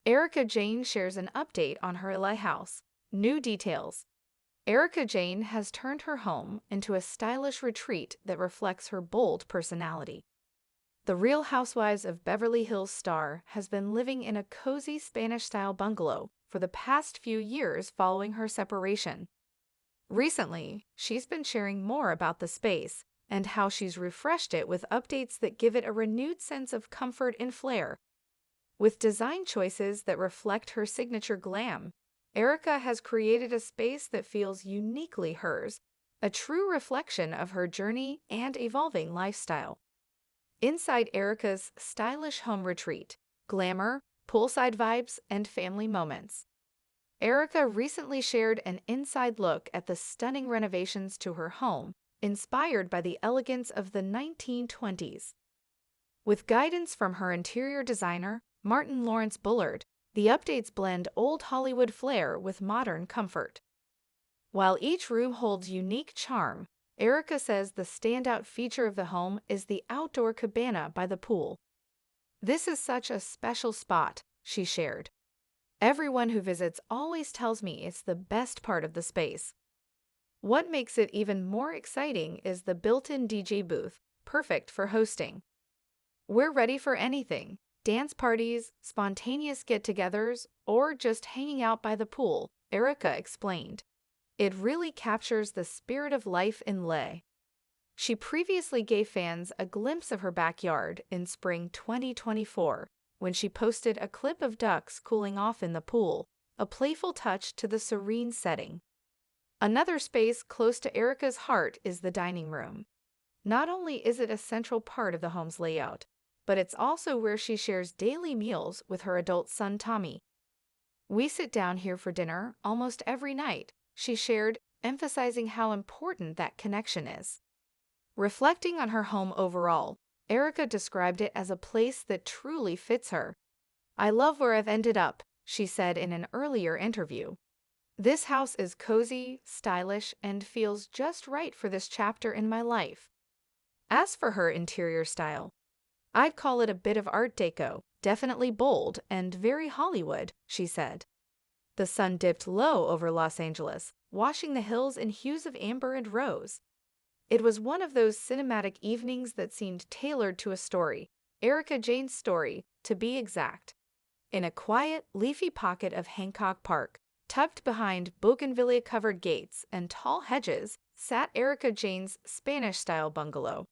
Erika Jayne shares an update on her LA house. New details. Erika Jayne has turned her home into a stylish retreat that reflects her bold personality. The Real Housewives of Beverly Hills star has been living in a cozy Spanish-style bungalow for the past few years following her separation. Recently, she's been sharing more about the space and how she's refreshed it with updates that give it a renewed sense of comfort and flair. With design choices that reflect her signature glam, Erika has created a space that feels uniquely hers, a true reflection of her journey and evolving lifestyle. Inside Erika's stylish home retreat, glamour, poolside vibes, and family moments. Erika recently shared an inside look at the stunning renovations to her home, inspired by the elegance of the 1920s. With guidance from her interior designer, Martin Lawrence Bullard, the updates blend old Hollywood flair with modern comfort. While each room holds unique charm, Erika says the standout feature of the home is the outdoor cabana by the pool. "This is such a special spot," she shared. "Everyone who visits always tells me it's the best part of the space." What makes it even more exciting is the built-in DJ booth, perfect for hosting. "We're ready for anything, dance parties, spontaneous get-togethers, or just hanging out by the pool," Erika explained. "It really captures the spirit of life in LA." She previously gave fans a glimpse of her backyard in spring 2024 when she posted a clip of ducks cooling off in the pool, a playful touch to the serene setting. Another space close to Erika's heart is the dining room. Not only is it a central part of the home's layout, but it's also where she shares daily meals with her adult son Tommy. "We sit down here for dinner almost every night," she shared, emphasizing how important that connection is. Reflecting on her home overall, Erika described it as a place that truly fits her. "I love where I've ended up," she said in an earlier interview. "This house is cozy, stylish, and feels just right for this chapter in my life." As for her interior style, "I'd call it a bit of Art Deco, definitely bold and very Hollywood," she said. The sun dipped low over Los Angeles, washing the hills in hues of amber and rose. It was one of those cinematic evenings that seemed tailored to a story, Erika Jayne's story, to be exact. In a quiet, leafy pocket of Hancock Park, tucked behind bougainvillea-covered gates and tall hedges, sat Erika Jayne's Spanish-style bungalow.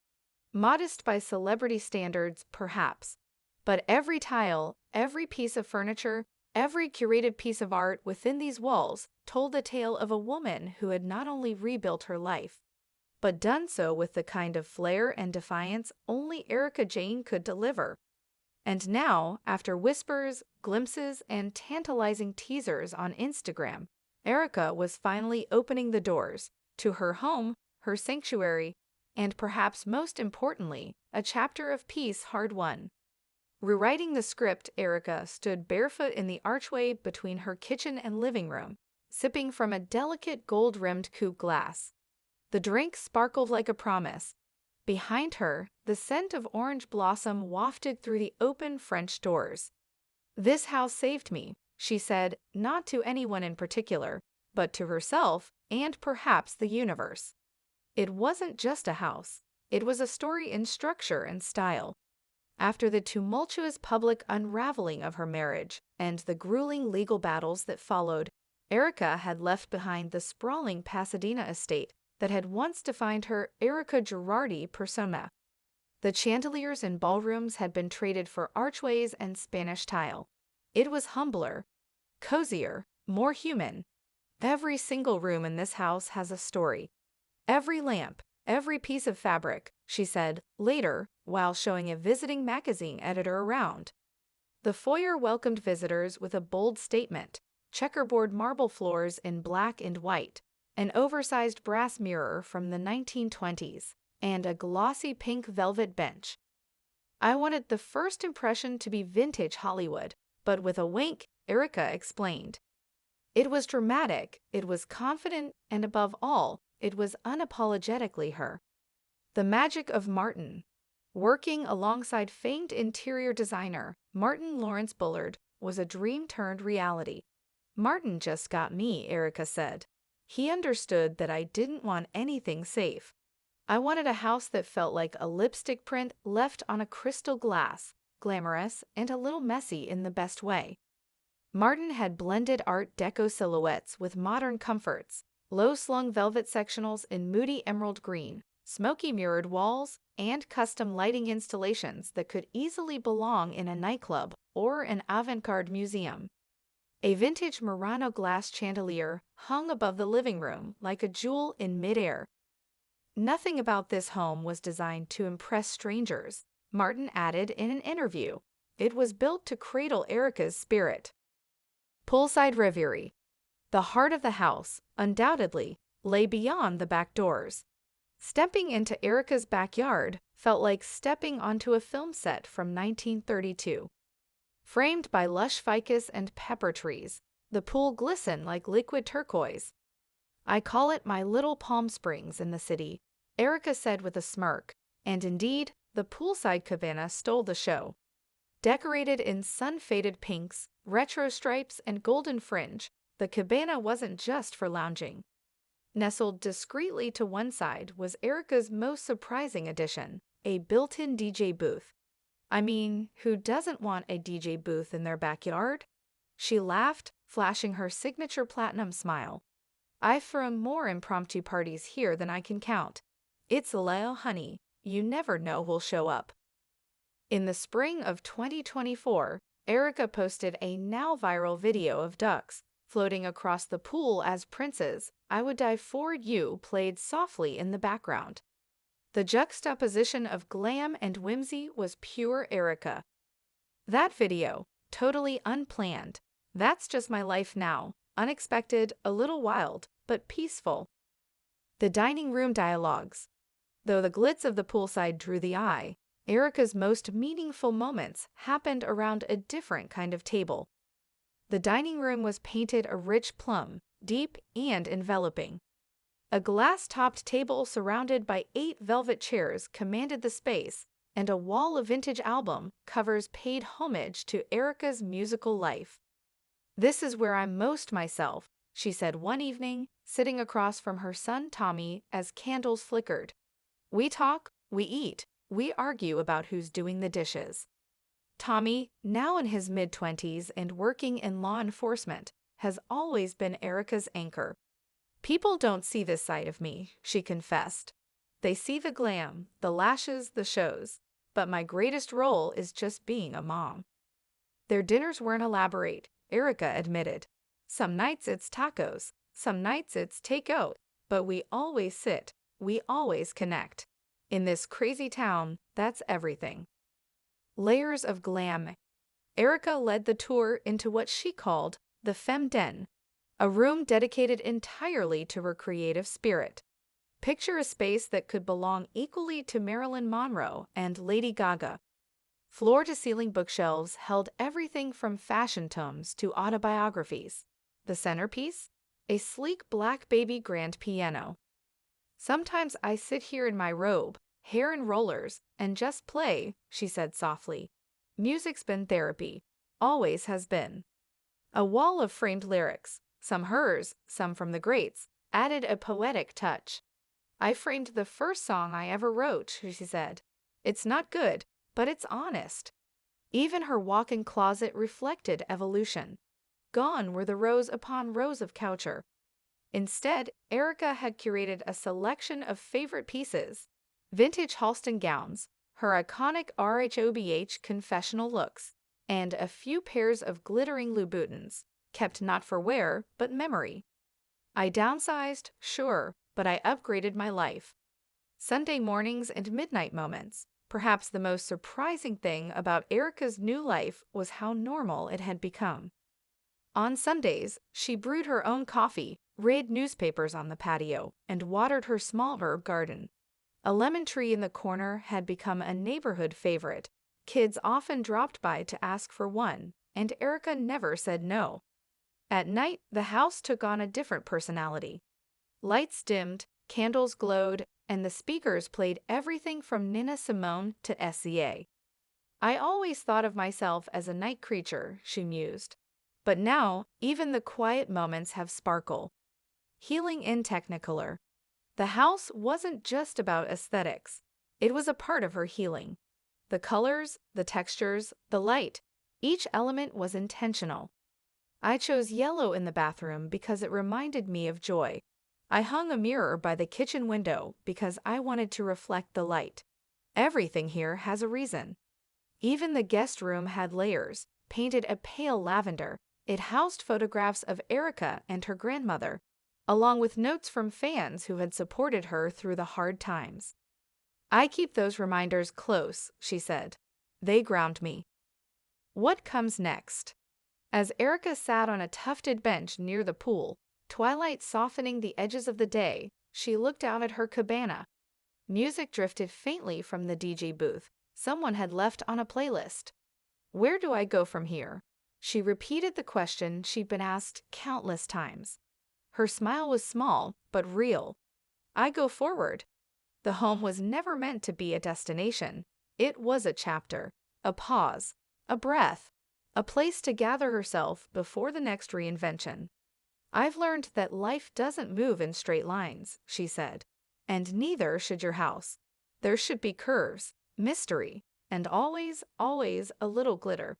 Modest by celebrity standards, perhaps, but every tile, every piece of furniture, every curated piece of art within these walls told the tale of a woman who had not only rebuilt her life, but done so with the kind of flair and defiance only Erika Jayne could deliver. And now, after whispers, glimpses, and tantalizing teasers on Instagram, Erika was finally opening the doors to her home, her sanctuary, and perhaps most importantly, a chapter of peace hard won. Rewriting the script, Erika stood barefoot in the archway between her kitchen and living room, sipping from a delicate gold-rimmed coupe glass. The drink sparkled like a promise. Behind her, the scent of orange blossom wafted through the open French doors. "This house saved me," she said, not to anyone in particular, but to herself and perhaps the universe. It wasn't just a house. It was a story in structure and style. After the tumultuous public unraveling of her marriage and the grueling legal battles that followed, Erika had left behind the sprawling Pasadena estate that had once defined her Erika Girardi persona. The chandeliers in ballrooms had been traded for archways and Spanish tile. It was humbler, cozier, more human. "Every single room in this house has a story. Every lamp, every piece of fabric," she said later while showing a visiting magazine editor around. The foyer welcomed visitors with a bold statement: checkerboard marble floors in black and white, an oversized brass mirror from the 1920s, and a glossy pink velvet bench. "I wanted the first impression to be vintage Hollywood," but with a wink, Erika explained. "It was dramatic, it was confident, and above all, it was unapologetically her." The magic of Martin. Working alongside famed interior designer Martin Lawrence Bullard, was a dream turned reality. Martin just got me, Erika said. He understood that I didn't want anything safe. I wanted a house that felt like a lipstick print left on a crystal glass, glamorous and a little messy in the best way. Martin had blended Art Deco silhouettes with modern comforts, low-slung velvet sectionals in moody emerald green, smoky mirrored walls, and custom lighting installations that could easily belong in a nightclub or an avant-garde museum. A vintage Murano glass chandelier hung above the living room like a jewel in midair. Nothing about this home was designed to impress strangers, Martin added in an interview. It was built to cradle Erika's spirit. Poolside reverie. The heart of the house, undoubtedly, lay beyond the back doors. Stepping into Erika's backyard felt like stepping onto a film set from 1932. Framed by lush ficus and pepper trees, the pool glistened like liquid turquoise. I call it my little Palm Springs in the city, Erika said with a smirk, and indeed, the poolside cabana stole the show. Decorated in sun-faded pinks, retro stripes, and golden fringe, the cabana wasn't just for lounging. Nestled discreetly to one side was Erika's most surprising addition, a built-in DJ booth. I mean, who doesn't want a DJ booth in their backyard? She laughed, flashing her signature platinum smile. I've thrown more impromptu parties here than I can count. It's Leo, honey. You never know who'll show up. In the spring of 2024, Erika posted a now viral video of ducks floating across the pool as Prince's "I Would Die For You" played softly in the background. The juxtaposition of glam and whimsy was pure Erika. That video, totally unplanned. That's just my life now, unexpected, a little wild, but peaceful. The dining room dialogues. Though the glitz of the poolside drew the eye, Erika's most meaningful moments happened around a different kind of table. The dining room was painted a rich plum, deep and enveloping. A glass-topped table surrounded by 8 velvet chairs commanded the space, and a wall of vintage album covers paid homage to Erika's musical life. "This is where I'm most myself," she said one evening, sitting across from her son Tommy as candles flickered. "We talk, we eat, we argue about who's doing the dishes." Tommy, now in his mid-20s and working in law enforcement, has always been Erika's anchor. "People don't see this side of me," she confessed. "They see the glam, the lashes, the shows. But my greatest role is just being a mom." Their dinners weren't elaborate, Erika admitted. Some nights it's tacos, some nights it's takeout, but we always sit, we always connect. In this crazy town, that's everything. Layers of glam. Erika led the tour into what she called the Femme Den, a room dedicated entirely to her creative spirit. Picture a space that could belong equally to Marilyn Monroe and Lady Gaga. Floor-to-ceiling bookshelves held everything from fashion tomes to autobiographies. The centerpiece? A sleek black baby grand piano. "Sometimes I sit here in my robe, hair in rollers, and just play," she said softly. "Music's been therapy. Always has been." A wall of framed lyrics, some hers, some from the greats, added a poetic touch. "I framed the first song I ever wrote," she said. "It's not good, but it's honest." Even her walk-in closet reflected evolution. Gone were the rows upon rows of couture. Instead, Erika had curated a selection of favorite pieces: vintage Halston gowns, her iconic rhobh confessional looks, and a few pairs of glittering Louboutins, kept not for wear, but memory. "I downsized, sure, but I upgraded my life." Sunday mornings and midnight moments. Perhaps the most surprising thing about Erika's new life was how normal it had become. On Sundays, she brewed her own coffee, read newspapers on the patio, and watered her small herb garden. A lemon tree in the corner had become a neighborhood favorite. Kids often dropped by to ask for one, and Erika never said no. At night, the house took on a different personality. Lights dimmed, candles glowed, and the speakers played everything from Nina Simone to SCA. I always thought of myself as a night creature, she mused. But now, even the quiet moments have sparkle. Healing in Technicolor. The house wasn't just about aesthetics. It was a part of her healing. The colors, the textures, the light, each element was intentional. I chose yellow in the bathroom because it reminded me of joy. I hung a mirror by the kitchen window because I wanted to reflect the light. Everything here has a reason. Even the guest room had layers, painted a pale lavender. It housed photographs of Erika and her grandmother, along with notes from fans who had supported her through the hard times. I keep those reminders close, she said. They ground me. What comes next? As Erika sat on a tufted bench near the pool, twilight softening the edges of the day, she looked out at her cabana. Music drifted faintly from the DJ booth. Someone had left on a playlist. Where do I go from here? She repeated the question she'd been asked countless times. Her smile was small, but real. I go forward. The home was never meant to be a destination. It was a chapter, a pause, a breath, a place to gather herself before the next reinvention. I've learned that life doesn't move in straight lines, she said, and neither should your house. There should be curves, mystery, and always, always a little glitter.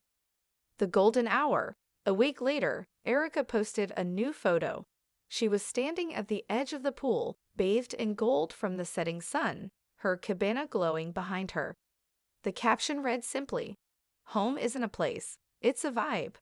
The golden hour. A week later, Erika posted a new photo. She was standing at the edge of the pool, bathed in gold from the setting sun, her cabana glowing behind her. The caption read simply, "Home isn't a place, it's a vibe."